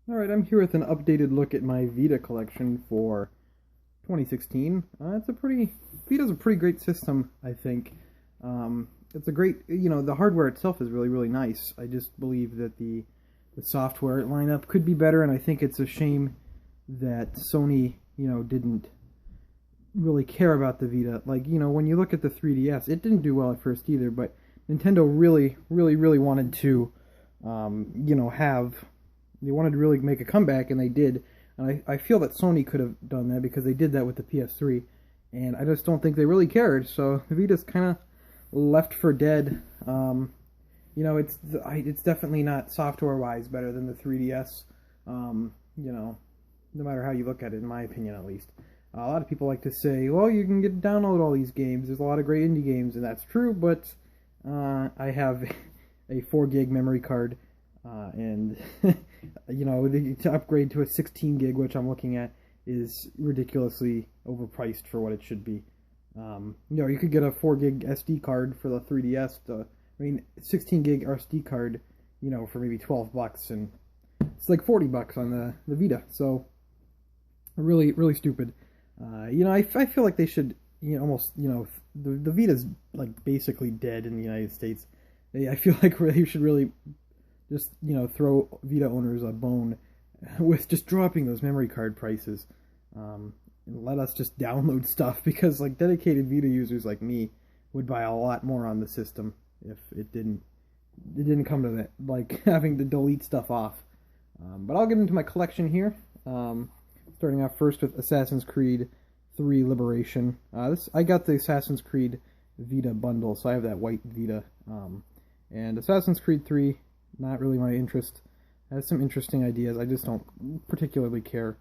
Alright, I'm here with an updated look at my Vita collection for 2016. Vita's a pretty great system, I think. It's a great, the hardware itself is really, really nice. I just believe that the software lineup could be better, and I think it's a shame that Sony, didn't really care about the Vita. Like, when you look at the 3DS, it didn't do well at first either, but Nintendo really, really, really wanted to, they wanted to really make a comeback, and they did. And I feel that Sony could have done that because they did that with the PS3, and I just don't think they really cared. So the Vita's kind of left for dead. It's definitely not software-wise better than the 3DS. No matter how you look at it, in my opinion, at least. A lot of people like to say, well, you can download all these games. There's a lot of great indie games, and that's true, but I have a 4 gig memory card, and to upgrade to a 16 gig, which I'm looking at, is ridiculously overpriced for what it should be. You could get a 4 gig SD card for the 3DS. 16 gig SD card, for maybe $12, and it's like $40 on the Vita. So really, really stupid. I feel like they should, the Vita's like basically dead in the United States. I feel like they should really just, throw Vita owners a bone with just dropping those memory card prices. And let us just download stuff, because like dedicated Vita users like me would buy a lot more on the system if it didn't come to that, like having to delete stuff off. But I'll get into my collection here. Starting off first with Assassin's Creed 3 Liberation. I got the Assassin's Creed Vita bundle, so I have that white Vita. And Assassin's Creed 3, not really my interest. It has some interesting ideas. I just don't particularly care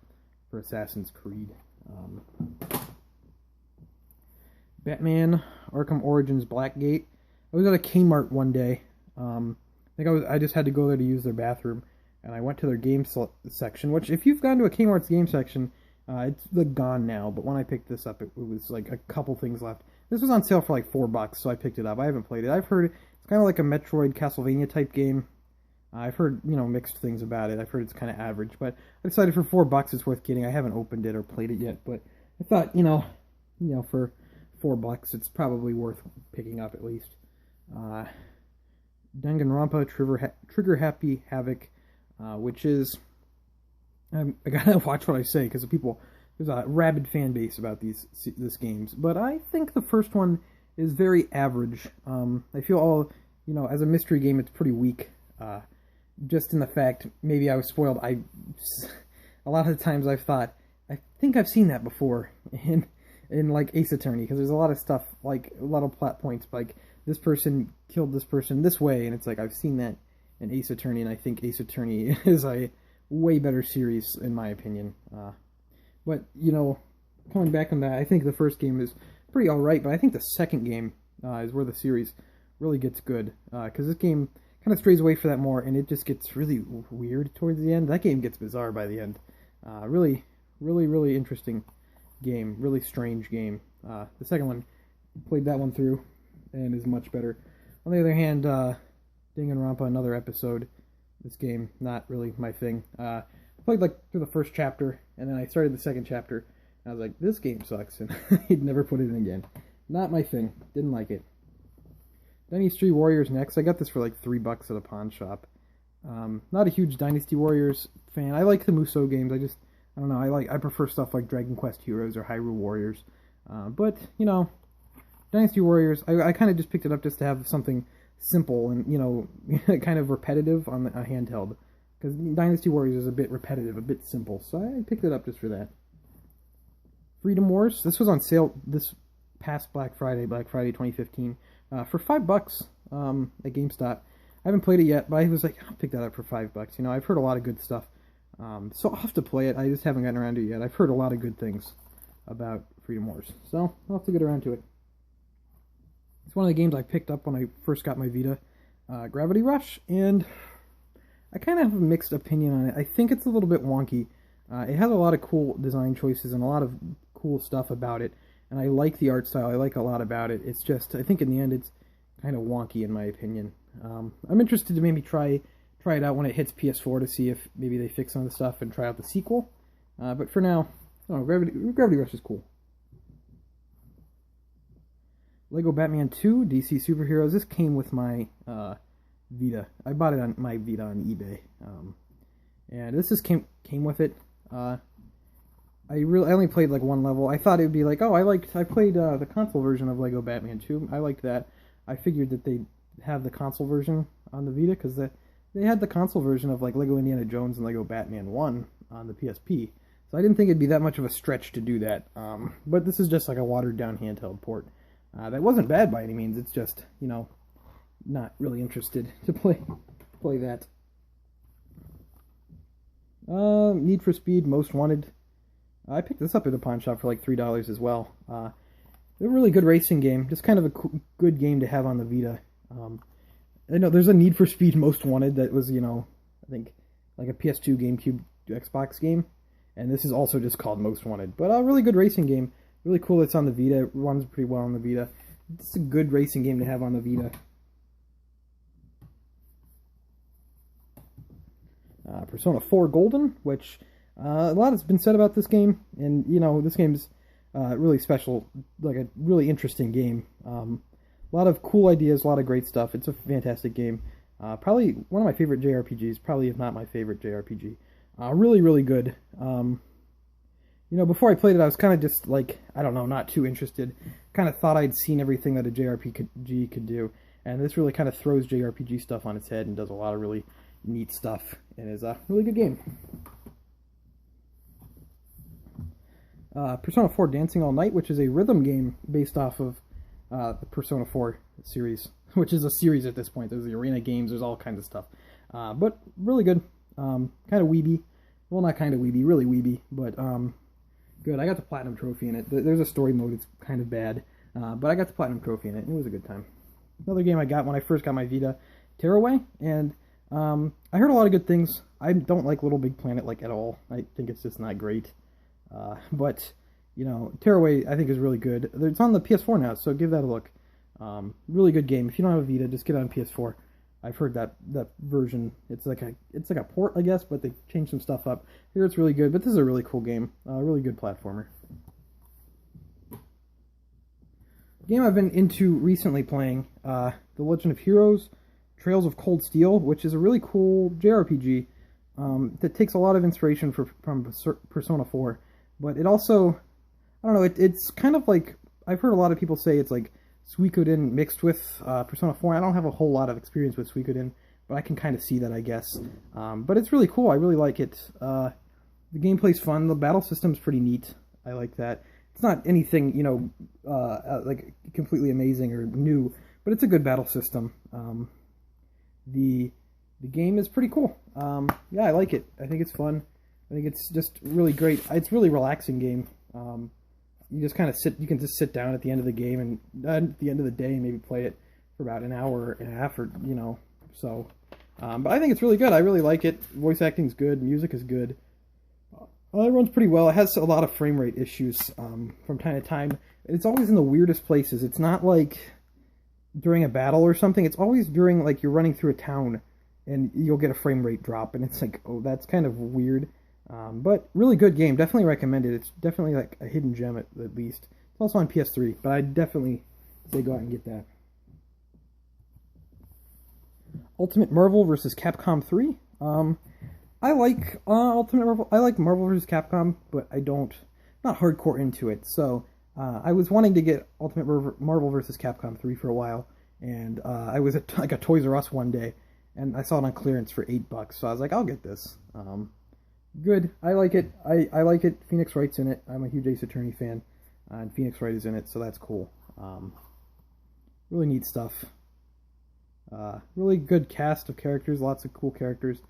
for Assassin's Creed. Batman Arkham Origins Blackgate. I was at a Kmart one day. I just had to go there to use their bathroom, and I went to their game section, which if you've gone to a Kmart's game section, it's like gone now, but when I picked this up, it was like a couple things left. This was on sale for like $4, so I picked it up. I haven't played it. I've heard it's kind of like a Metroid Castlevania type game. I've heard, mixed things about it. I've heard it's kind of average, but I decided for $4 it's worth getting. I haven't opened it or played it yet, but I thought, for $4 it's probably worth picking up at least. Danganronpa Trigger Happy Havoc, which is, I gotta watch what I say, because there's a rabid fan base about these games, but I think the first one is very average. I feel as a mystery game, it's pretty weak. Just in the fact, maybe I was spoiled. A lot of the times I've thought, I think I've seen that before in like Ace Attorney, because there's a lot of stuff, like a lot of plot points, like this person killed this person this way, and it's like I've seen that in Ace Attorney, and I think Ace Attorney is a way better series in my opinion. But coming back on that, I think the first game is pretty alright, but I think the second game is where the series really gets good, because this game kind of strays away for that more, and it just gets really weird towards the end. That game gets bizarre by the end. Really, really, really interesting game. Really strange game. The second one, played that one through, and is much better. On the other hand, Danganronpa, another episode. This game, not really my thing. I played like through the first chapter, and then I started the second chapter, and I was like, this game sucks, and I'd never put it in again. Not my thing. Didn't like it. Dynasty Warriors next. I got this for like $3 at a pawn shop. Not a huge Dynasty Warriors fan. I like the Musou games. I don't know. I prefer stuff like Dragon Quest Heroes or Hyrule Warriors. But Dynasty Warriors. I kind of just picked it up just to have something simple and kind of repetitive on a handheld. Because Dynasty Warriors is a bit repetitive, a bit simple. So I picked it up just for that. Freedom Wars. This was on sale this past Black Friday 2015. For $5 at GameStop. I haven't played it yet, but I was like, I'll pick that up for $5. I've heard a lot of good stuff, so I'll have to play it. I just haven't gotten around to it yet. I've heard a lot of good things about Freedom Wars, so I'll have to get around to it. It's one of the games I picked up when I first got my Vita, Gravity Rush, and I kind of have a mixed opinion on it. I think it's a little bit wonky. It has a lot of cool design choices and a lot of cool stuff about it. And I like the art style. I like a lot about it. It's just, I think in the end, it's kind of wonky in my opinion. I'm interested to maybe try try it out when it hits PS4 to see if maybe they fix some of the stuff and try out the sequel. But for now, oh, Gravity Rush is cool. Lego Batman 2, DC Superheroes. This came with my Vita. I bought it on my Vita on eBay, and this just came with it. I only played like one level. I thought it would be like, oh, I played the console version of Lego Batman 2. I liked that. I figured that they'd have the console version on the Vita because they had the console version of like Lego Indiana Jones and Lego Batman 1 on the PSP. So I didn't think it'd be that much of a stretch to do that. But this is just like a watered down handheld port. That wasn't bad by any means. It's just, you know, not really interested to play that. Need for Speed Most Wanted. I picked this up at a pawn shop for like $3 as well. A really good racing game. Just kind of a good game to have on the Vita. I know there's a Need for Speed Most Wanted that was, you know, I think like a PS2, GameCube, Xbox game. And this is also just called Most Wanted. But a really good racing game. Really cool it's on the Vita. It runs pretty well on the Vita. It's a good racing game to have on the Vita. Persona 4 Golden, which a lot has been said about this game. And, you know, this game's really special. Like a really interesting game. A lot of cool ideas, a lot of great stuff. It's a fantastic game. Probably one of my favorite JRPGs. Probably, if not my favorite JRPG. Really, really good. You know, before I played it, I was kind of just, like, I don't know, not too interested. Kind of thought I'd seen everything that a JRPG could do. And this really kind of throws JRPG stuff on its head and does a lot of really neat stuff. And is a really good game. Persona 4 Dancing All Night, which is a rhythm game based off of the Persona 4 series. Which is a series at this point. There's the arena games, there's all kinds of stuff. But really good. Kind of weeby. Well, not kind of weeby, really weeby. But, good. I got the Platinum Trophy in it. There's a story mode. It's kind of bad. But I got the Platinum Trophy in it. And it was a good time. Another game I got when I first got my Vita, Tearaway. And I heard a lot of good things. I don't like LittleBigPlanet like at all. I think it's just not great. But, you know, Tearaway I think is really good. It's on the PS4 now, so give that a look. Really good game. If you don't have a Vita, just get it on PS4. I've heard that version. It's like a port, I guess, but they changed some stuff up. Here it's really good, but this is a really cool game. Really good platformer. Game I've been into recently playing, The Legend of Heroes, Trails of Cold Steel, which is a really cool JRPG that takes a lot of inspiration from Persona 4. But it also, I don't know, it's kind of like, I've heard a lot of people say it's like Suikoden mixed with Persona 4. I don't have a whole lot of experience with Suikoden, but I can kind of see that, I guess. But it's really cool. I really like it. The gameplay's fun. The battle system's pretty neat. I like that. It's not anything, you know, like completely amazing or new, but it's a good battle system. The game is pretty cool. Yeah, I like it. I think it's fun. I think it's just really great. It's a really relaxing game. You just kind of you can just sit down at the end of the game and at the end of the day and maybe play it for about an hour and a half or, you know, so. But I think it's really good. I really like it. Voice acting's good. Music is good. It runs pretty well. It has a lot of frame rate issues from time to time. It's always in the weirdest places. It's not like during a battle or something. It's always during, like, you're running through a town and you'll get a frame rate drop. And it's like, oh, that's kind of weird. But really good game. Definitely recommend it. It's definitely like a hidden gem at least. It's also on PS3, but I'd definitely say go out and get that. Ultimate Marvel vs. Capcom 3. I like Ultimate Marvel. I like Marvel vs. Capcom, but not hardcore into it. So I was wanting to get Ultimate Marvel vs. Capcom 3 for a while, and I was at like a Toys R Us one day, and I saw it on clearance for $8. So I was like, I'll get this. Good. I like it. I like it. Phoenix Wright's in it. I'm a huge Ace Attorney fan, and Phoenix Wright is in it, so that's cool. Really neat stuff. Really good cast of characters. Lots of cool characters.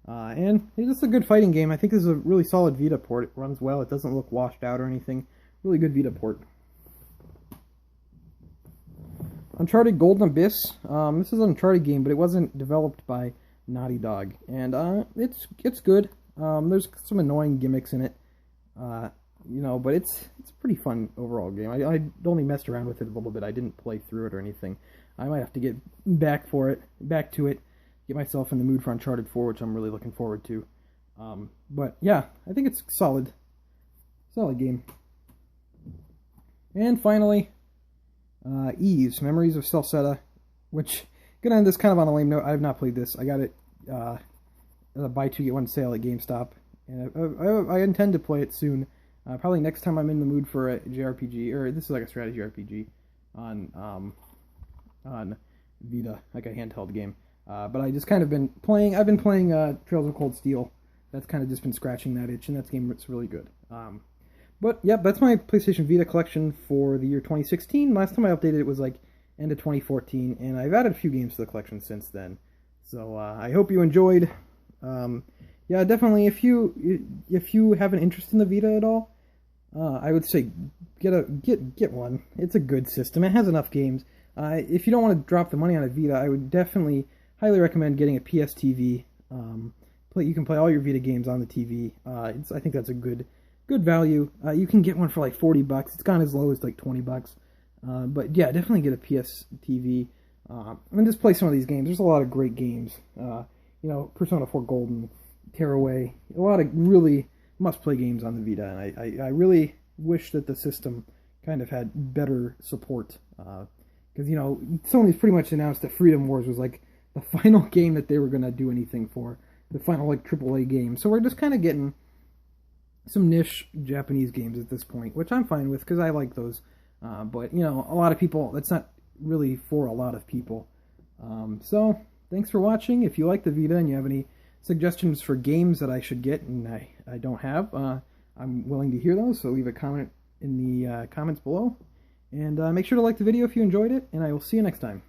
And it's just a good fighting game. I think this is a really solid Vita port. It runs well. It doesn't look washed out or anything. Really good Vita port. Uncharted Golden Abyss. This is an Uncharted game, but it wasn't developed by Naughty Dog. And it's good. There's some annoying gimmicks in it. You know, but it's a pretty fun overall game. I only messed around with it a little bit. I didn't play through it or anything. I might have to get back to it get myself in the mood for Uncharted 4, which I'm really looking forward to. But yeah, I think it's solid game. And finally, Eve, Memories of Celceta, which, gonna end this kind of on a lame note. I have not played this. I got it at a buy two get one sale at GameStop, and I intend to play it soon. Probably next time I'm in the mood for a JRPG, or this is like a strategy RPG on Vita, like a handheld game. But I just kind of been playing. I've been playing Trails of Cold Steel. That's kind of just been scratching that itch, and that game is really good. But yeah, that's my PlayStation Vita collection for the year 2016. Last time I updated it was like end of 2014, and I've added a few games to the collection since then. So I hope you enjoyed. Yeah, definitely. If you have an interest in the Vita at all, I would say get one. It's a good system. It has enough games. If you don't want to drop the money on a Vita, I would definitely highly recommend getting a PS TV. You can play all your Vita games on the TV. I think that's a good value. You can get one for like $40. It's gone as low as like $20. But yeah, definitely get a PS TV. And just play some of these games. There's a lot of great games. Persona 4 Golden, Tearaway, a lot of really must-play games on the Vita. And I really wish that the system kind of had better support. Because, Sony's pretty much announced that Freedom Wars was like the final game that they were going to do anything for. The final like AAA game. So we're just kind of getting some niche Japanese games at this point, which I'm fine with because I like those. But, a lot of people, that's not really for a lot of people. So, thanks for watching. If you like the Vita and you have any suggestions for games that I should get and I don't have, I'm willing to hear those. So leave a comment in the comments below. And make sure to like the video if you enjoyed it, and I will see you next time.